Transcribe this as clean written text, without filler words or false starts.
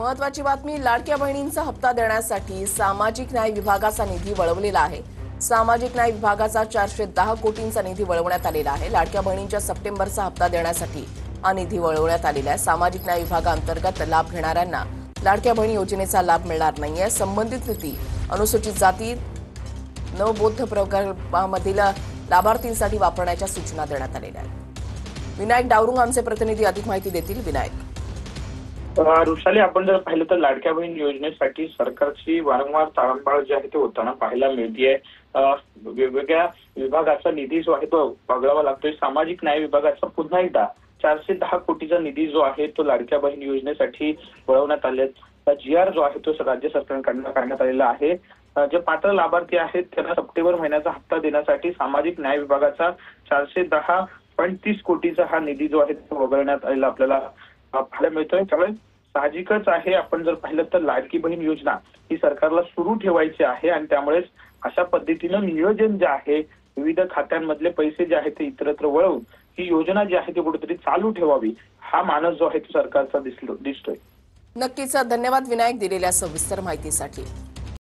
महत्वाची बातमी, लाडक्या बहिणींचा हप्ता देण्यासाठी सामाजिक न्याय विभागाचा निधी वळवलेला आहे। सामाजिक न्याय विभागाचा 410 कोटींचा निधी वळवण्यात आलेला आहे। लाडक्या बहिणींच्या सप्टेंबरचा हप्ता देण्यासाठी हा निधी वळवण्यात आलेला आहे। सामाजिक न्याय विभागांतर्गत लाभ घेणाऱ्यांना लाडक्या बहिणी योजनेचा लाभ मिळणार नाहीये। संबंधित निधी अनुसूचित जाती नवबोध प्रकल्पामधील लाभार्थींसाठी वापरण्याच्या सूचना देण्यात आलेल्या आहेत। विनायक डावरुंग आमचे प्रतिनिधी अधिक माहिती देतील। विनायक, रुशाली, आपण जर पाहिलं तर लाडक्या बहीण योजनेसाठी सरकारची वारंवार ताळंबाळ जी आहे ते होताना पाहायला मिळतेय। वेगवेगळ्या विभागाचा निधी जो आहे तो बघावा लागतोय। सामाजिक न्याय विभागाचा पुन्हा एकदा 410 कोटीचा निधी जो आहे तो लाडक्या बहीण योजनेसाठी वळवण्यात आलेला GR जो आहे तो राज्य सरकारकडून काढण्यात आलेला आहे। जे पात्र लाभार्थी आहेत त्यांना सप्टेंबर महिन्याचा हप्ता देण्यासाठी सामाजिक न्याय विभागाचा 410.30 कोटीचा हा निधी जो आहे तो वगळण्यात आलेला आपल्याला पाहायला मिळतोय। त्यामुळे साहजिकच आहे, आपण जर पाहिलं तर लाडकी बहीण योजना ही सरकारला सुरू ठेवायची आहे आणि त्यामुळेच अशा पद्धतीनं नियोजन जे आहे, विविध खात्यांमधले पैसे जे आहेत ते इतरत्र वळवून ही योजना जी आहे ती कुठेतरी चालू ठेवावी, हा मानस जो आहे तो सरकारचा दिसतोय। नक्कीच धन्यवाद विनायक दिलेल्या सविस्तर माहितीसाठी।